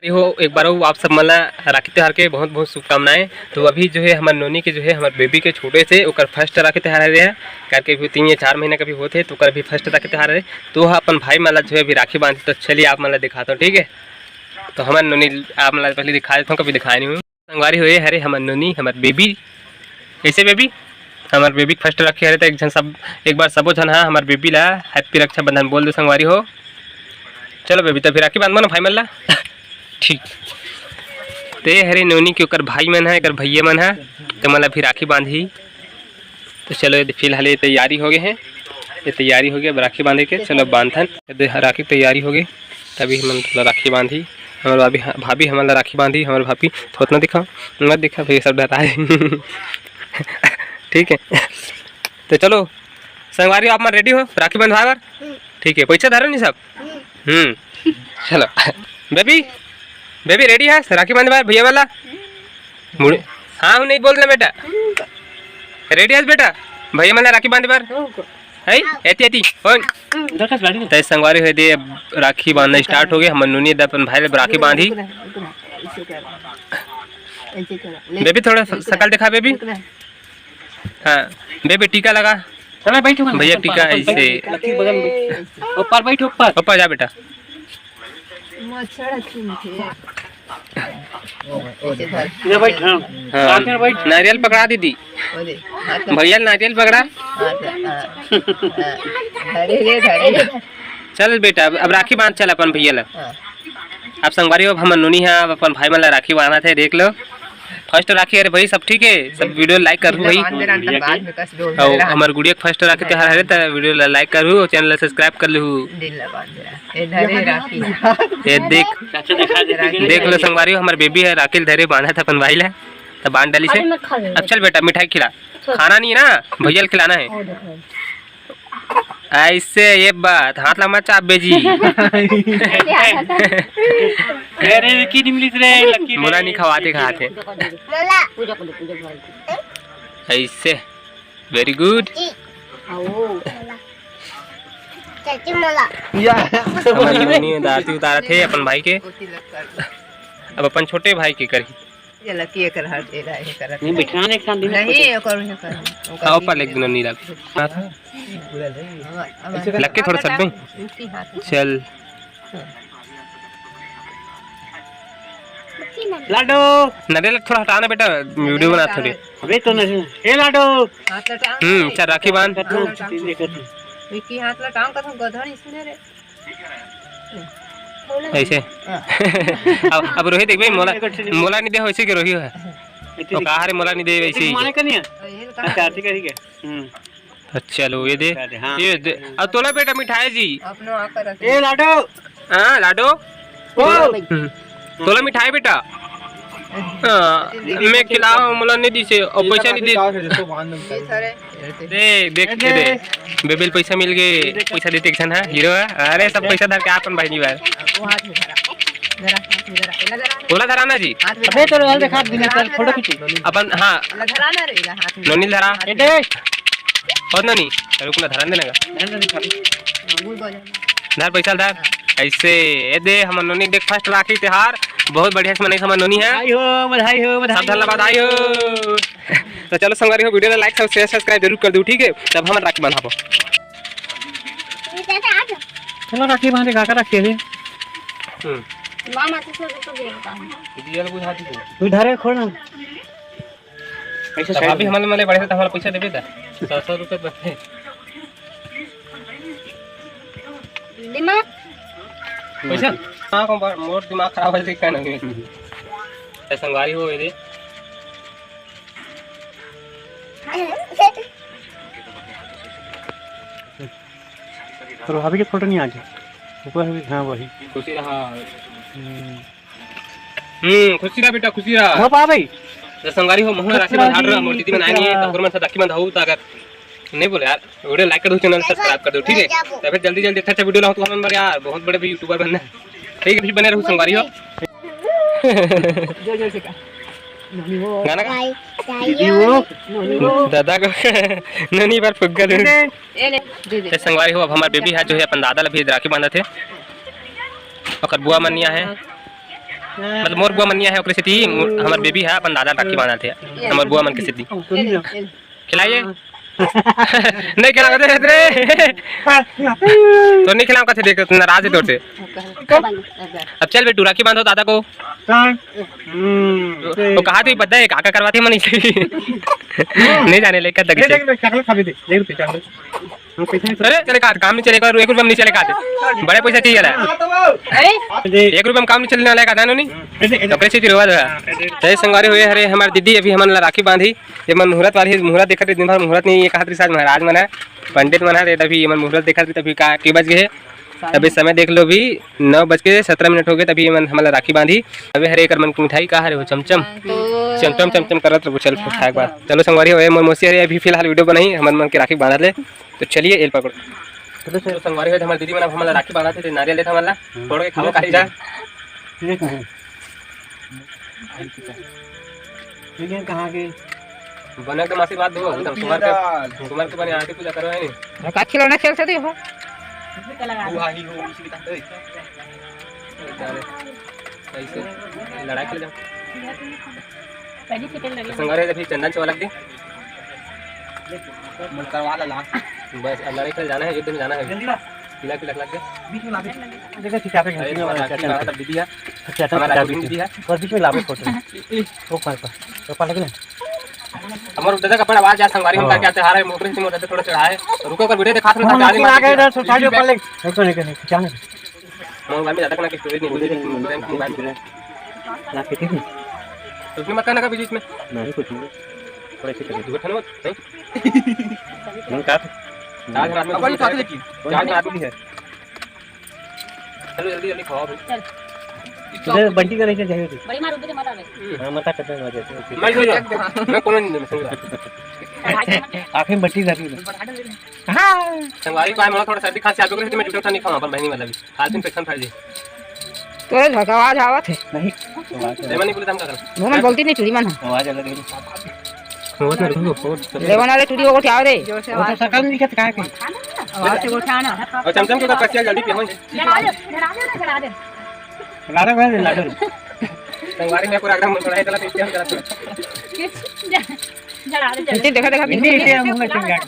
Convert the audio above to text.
हो एक बार आप सब मला राखी त्यौहार के बहुत बहुत शुभकामनाएं। तो अभी जो है हमारे नोनी के जो है हमारे बेबी के छोटे से ओकर फर्स्ट राखी त्यौहार है करके भी 3 या 4 महीने का भी होते तो ओकर भी फर्स्ट राखी त्यौहार है। तो अपन भाई मला जो है अभी राखी बांधी। तो चलिए आप मला दिखाता हूँ, ठीक है। तो हमारे नोनी आप मला पहले दिखा देता हूँ, कभी दिखाया नहीं हूँ। संगवारी हुए हरे हमारे नोनी हमारे बेबी कैसे बेबी हमारे बेबी फर्स्ट राखी हरे। तो एक जन सब एक बार सबो जन हाँ हमारे बेबी ला हैप्पी रक्षाबंधन बोल दो संगवारी हो। चलो बेबी तो फिर राखी बांधो ना भाई मन ला, ठीक। तो ये हरे नोनी के ओकर भाई मन है एक भैया मन है तो मतलब फिर राखी बांधी। तो चलो फिलहाल ये तैयारी हो गए हैं, ये तैयारी हो गया राखी बांधे के। चलो बांधन राखी तैयारी हो गई तभी हम राखी बांधी। हमारे भाभी हमारा राखी बांधी। हमारे भाभी थोड़ा ना दिखा मत दिखा फिर सब डरा है ठीक है। तो चलो संगवारी आप रेडी हो राखी बंधवा बार, ठीक है। पैसा धरो नहीं सब चलो बेबी बेबी रेडी है राखी बांधवा भैया वाला मुड़े। हाँ नहीं बोल रहे बेटा, रेडी है बेटा भैया वाला राखी बांधे बार है एती तो संगवारी हो दे राखी बांधना स्टार्ट हो गया। हम नूनी अपन भाई राखी बांधी। बेबी थोड़ा शकल दिखा बेबी। हाँ बेबी टीका लगा भैया टीका ऐसे ऊपर बैठ ऊपर जा बेटा। नारियल पकड़ा दीदी भैया नारियल पकड़ा। चल बेटा अब राखी बांध चल अपन भैया ला। अब संगवारी हो हम नूनी है अपन भाई मन ला राखी बांधा थे देख लो। फर्स्ट राखी अरे भाई सब ठीक है, सब वीडियो लाइक करू भाई। और हमार गुड़िया फर्स्ट राखी त्यौहार है तो वीडियो लाइक करू और चैनल सब्सक्राइब कर लू। ये देख लो संगवारी हो हमार बेबी है राखी धरे बांधा था अपन भाई ला तो बांध डाली से। अब चल बेटा मिठाई खिला, खाना नहीं ना भैया खिलाना है ऐसे। ये बात हाथ लगा चाप बेजी मोला नहीं खवाते खाते ऐसे। वेरी गुड दारती उतारा थे अपन भाई के। अब अपन छोटे भाई के करी नहीं बैठाने एक साथ नहीं ऊपर एक दिन नहीं लग के थोड़ा सब चल लाडो नारियल थोड़ा हटाना बेटा वीडियो बना थोड़ी अबे तो नहीं ए लाडो चल राखी बांध विकी हाथ ला टांग का तो गधड़ इसने रे ऐसे अब रोहित देख भाई मोला मोला नहीं दे वैसे के रोही है तो कहा रे मोला नहीं दे वैसे माने कनिया अच्छा ठीक है अच्छा चलो ये दे ये अब तोला बेटा मिठाई जी अपनो आकर ए लाडो हां लाडो तोला मिठाई बेटा मैं खिलाओ मोला नहीं दी से और पैसा नहीं दे देख के दे बेबेल पैसा मिल गए पैसा देते एक है हीरो है। अरे सब पैसा धर के अपन भाई नहीं बार बोला धराना जी अबे तो रोल दिखा दिन फोटो खींच अपन। हां धराना रे हाथ नोनी धरा और नोनी रुकना धरा देना धर पैसा धर ऐसे। ये दे हम नोनी देख फर्स्ट राखी त्यौहार बहुत बढ़िया से मनाई हमार नोनी है। बधाई हो बधाई हो। तो चलो संगवारी हो वीडियो लाइक शेयर सब्सक्राइब जरूर कर दो, ठीक है। तब हम राखी बांधाबो चलो राखी बांधे का रखे रे मामा तो दियल बुझा दी तू धरे खोना पैसा अभी हमले बढ़े तो हमारा पैसा देबे ता 700 रुपए बचे दिमाग पैसा। हां को मोर दिमाग खराब है देख ना ए संगवारी हो ये तो भाभी के फोटो नहीं आ गए ऊपर है। हां वही खुशी रहा खुशी रहा बेटा खुशी रहा हो पा भाई। तो संगवारी हो मोहन राखी बंधा रहा मोर दीदी बनाई है तो मन से राखी बंधाऊ तो अगर नहीं बोले यार वीडियो लाइक कर दो चैनल सब्सक्राइब कर दो, ठीक है। तो फिर जल्दी जल्दी अच्छा वीडियो लाओ तो हम यार बहुत बड़े भी यूट्यूबर बनना है, ठीक है। भी बने रहो संगवारी हो गाना दादा को ननी बार फुग्गा दे संगवारी हो। अब हमारे बेबी है जो है अपन दादा ला भी राखी बांधा थे और बुआ मनिया है मतलब मोर बुआ मनिया है ओकरे से ती हमर बेबी है अपन दादा राखी बांधा थे हमर बुआ मन के से ती खिलाइए नहीं खिलाओ दे रे तो नहीं खिलाओ कैसे देख नाराज है तोड़ से अब चल बेटू राखी बांधो दादा को तो कहा थी पता है काका करवाती मनी नहीं जाने लेकर अरे चले काट काम नहीं चलेगा 1 रुपया नहीं चलेगा बड़े पैसा चाहिए 1 रुपया में काम नहीं चलने वाला है नहीं तो कैसे रिवाज है संगवारी हुए अरे हमारी दीदी अभी हमारे राखी बांधी ये मन मुहूर्त वाली मुहूर्त देखा दिन भर मुहूर्त नहीं ये कहा साज महाराज मना पंडित मना थे तभी मन मुहूर्त देखा तभी के बज गए अभी समय देख लो भी 9:17 हो गए तभी मन हमारा राखी बांधी अभी हरे कर मन की मिठाई कहा हो चमचम चमचम चमचम करत रहो चल खाए बात चलो संगवारी हो मन मोसी अरे अभी फिलहाल वीडियो बनाई हमारे मन की राखी बांधा ले तो चलिए एल पकड़ तो संगवारी हो हमारी दीदी मन हमारा राखी बांधा थे नारियल लेता हमारा फोड़ के खाओ खाई जा कहाँ के बना के आशीर्वाद दो तुम्हारे के बने आरती पूजा करो है नहीं का खिलौना खेल सकते हो कैसे लड़ाई खेल जाओ संगवारी जब चंदन चवा लग दी करवा ला बस अब लड़ाई खेल जाना है युद्ध में जाना है पिला पिला लग गया बीच में लागे देखो ठीक है दीदी है अच्छा हमारा दीदी है और बीच में लागे फोटो वो पर लगे ना हमर दादा कपड़ा आवाज आ संगवारी हम करके आते हारे मोकरे से मोटा थोड़ा चढ़ाए रुको कर वीडियो दिखा थोड़ा गाड़ी में आगे इधर सोसाइटी पर लगे को नहीं खिंचाने मोबाइल में ज्यादा ना स्टोरेज नहीं मोबाइल में ना कितनी तो उसमें मत करना का बीच में नहीं कुछ नहीं थोड़े से कर दुगठन मत नहीं का चार्ज रात में अपन साथ लेकी चार्ज रात में है चलो जल्दी जल्दी खाओ चल इधर बंटी का नहीं चाहिए थी बड़ी मार उधर मत आवे हां मत करते हैं वजह मैं कोनो नहीं समझा आखिर बंटी जाती है हां संगवारी को मैं थोड़ा सर्दी खांसी आ गई तो मैं जुटा नहीं खाऊं अपन बहनी वाला भी हाल दिन पेशन फट जी तो आवाज आवत है नहीं लेमन नहीं बोले हम का कर वो मैं बोलती नहीं चुड़ी मन आवाज अलग है होत ना रुको लेवन वाले चुड़ी को उठाओ रे वो तो सकल नहीं दिखत काहे के आवाज से उठाना और चमचम को कसिया जल्दी पियो चढ़ा दे लाडो भाई लाडो संगवारी में पूरा एकदम मन चढ़ाई चला पीछे हम चला चढ़ा दे देखा देखा पिंडी मुंह में चढ़ गया